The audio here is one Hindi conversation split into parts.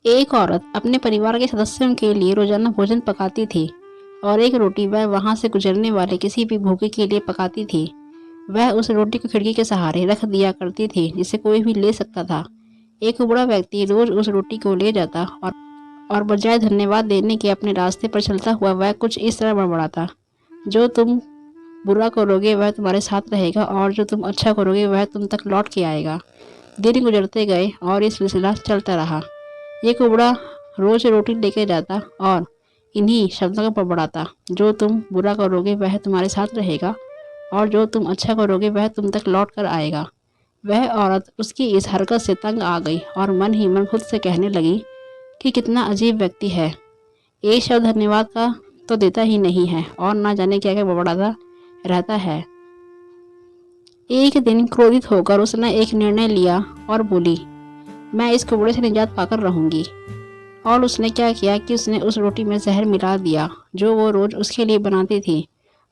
एक औरत अपने परिवार के सदस्यों के लिए रोजाना भोजन पकाती थी और एक रोटी वह वहां से गुजरने वाले किसी भी भूखे के लिए पकाती थी। वह उस रोटी को खिड़की के सहारे रख दिया करती थी जिसे कोई भी ले सकता था। एक बूढ़ा व्यक्ति रोज उस रोटी को ले जाता और बजाय धन्यवाद देने के अपने रास्ते पर चलता हुआ वह कुछ इस तरह बड़बड़ाता, जो तुम बुरा करोगे वह तुम्हारे साथ रहेगा और जो तुम अच्छा करोगे वह तुम तक लौट के आएगा। दिन गुजरते गए और ये सिलसिला चलता रहा। ये कुबड़ा रोज रोटी लेके जाता और इन्हीं शब्दों को बड़बड़ाता, जो तुम बुरा करोगे वह तुम्हारे साथ रहेगा और जो तुम अच्छा करोगे वह तुम तक लौट कर आएगा। वह औरत उसकी इस हरकत से तंग आ गई और मन ही मन खुद से कहने लगी कि कितना अजीब व्यक्ति है। एक शब्द धन्यवाद का तो देता ही नहीं है और ना जाने क्या क्या बड़बड़ाता रहता है। एक दिन क्रोधित होकर उसने एक निर्णय लिया और बोली, मैं इस कुबड़े से निजात पाकर रहूंगी। और उसने क्या किया कि उसने उस रोटी में जहर मिला दिया जो वो रोज उसके लिए बनाती थी।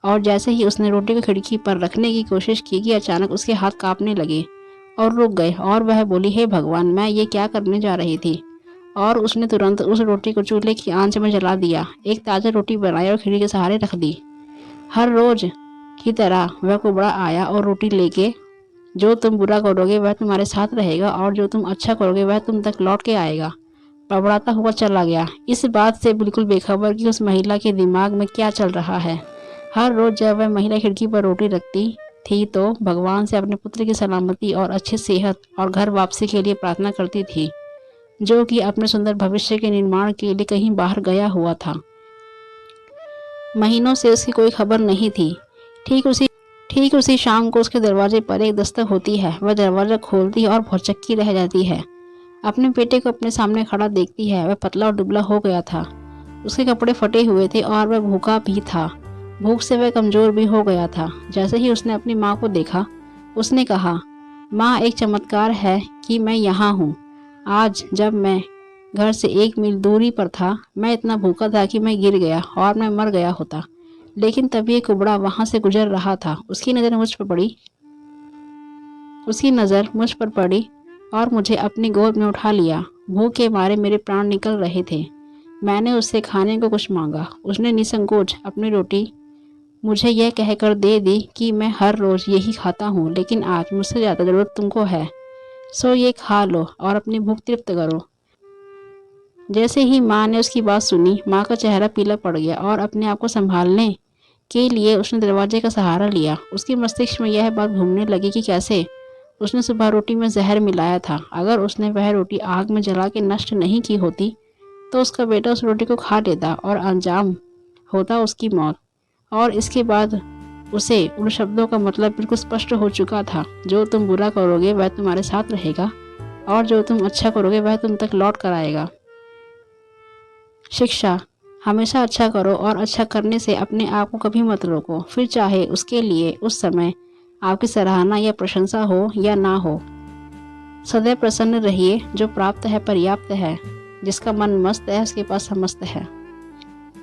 और जैसे ही उसने रोटी को खिड़की पर रखने की कोशिश की कि अचानक उसके हाथ कांपने लगे और रुक गए और वह बोली, हे भगवान, मैं ये क्या करने जा रही थी। और उसने तुरंत उस रोटी को चूल्हे की आंच में जला दिया, एक ताज़ा रोटी बनाई और खिड़की के सहारे रख दी। हर रोज की तरह वह कुबड़ा आया और रोटी लेके, जो तुम बुरा करोगे वह तुम्हारे साथ रहेगा और जो तुम अच्छा करोगे वह तुम तक लौट के आएगा, बड़बड़ाता हुआ चला गया, इस बात से बिल्कुल बेखबर कि उस महिला के दिमाग में क्या चल रहा है। हर रोज जब वह महिला खिड़की पर रोटी रखती थी तो भगवान से अपने पुत्र की सलामती और अच्छी सेहत और घर वापसी के लिए प्रार्थना करती थी, जो कि अपने सुंदर भविष्य के निर्माण के लिए कहीं बाहर गया हुआ था। महीनों से उसकी कोई खबर नहीं थी। ठीक उसी शाम को उसके दरवाजे पर एक दस्तक होती है। वह दरवाजा खोलती है और भौचक्की रह जाती है। अपने बेटे को अपने सामने खड़ा देखती है। वह पतला और दुबला हो गया था, उसके कपड़े फटे हुए थे और वह भूखा भी था। भूख से वह कमजोर भी हो गया था। जैसे ही उसने अपनी माँ को देखा, उसने कहा, माँ, एक चमत्कार है कि मैं यहाँ हूँ। आज जब मैं घर से 1 मील दूरी पर था, मैं इतना भूखा था कि मैं गिर गया और मैं मर गया होता। लेकिन तभी एक कुबड़ा वहां से गुजर रहा था। उसकी नज़र मुझ पर पड़ी और मुझे अपनी गोद में उठा लिया। भूख के मारे मेरे प्राण निकल रहे थे। मैंने उससे खाने को कुछ मांगा। उसने निसंकोच अपनी रोटी मुझे यह कहकर दे दी कि मैं हर रोज यही खाता हूँ, लेकिन आज मुझसे ज़्यादा ज़रूरत तुमको है, सो ये खा लो और अपनी भूख तृप्त करो। जैसे ही माँ ने उसकी बात सुनी, माँ का चेहरा पीला पड़ गया और अपने आप को संभालने के लिए उसने दरवाजे का सहारा लिया। उसके मस्तिष्क में यह बात घूमने लगी कि कैसे उसने सुबह रोटी में जहर मिलाया था। अगर उसने वह रोटी आग में जला के नष्ट नहीं की होती तो उसका बेटा उस रोटी को खा लेता और अंजाम होता उसकी मौत। और इसके बाद उसे उन शब्दों का मतलब बिल्कुल स्पष्ट हो चुका था, जो तुम बुरा करोगे वह तुम्हारे साथ रहेगा और जो तुम अच्छा करोगे वह तुम तक लौट कर आएगा। शिक्षा: हमेशा अच्छा करो और अच्छा करने से अपने आप को कभी मत रोको, फिर चाहे उसके लिए उस समय आपकी सराहना या प्रशंसा हो या ना हो। सदैव प्रसन्न रहिए। जो प्राप्त है पर्याप्त है, जिसका मन मस्त है उसके पास समस्त है।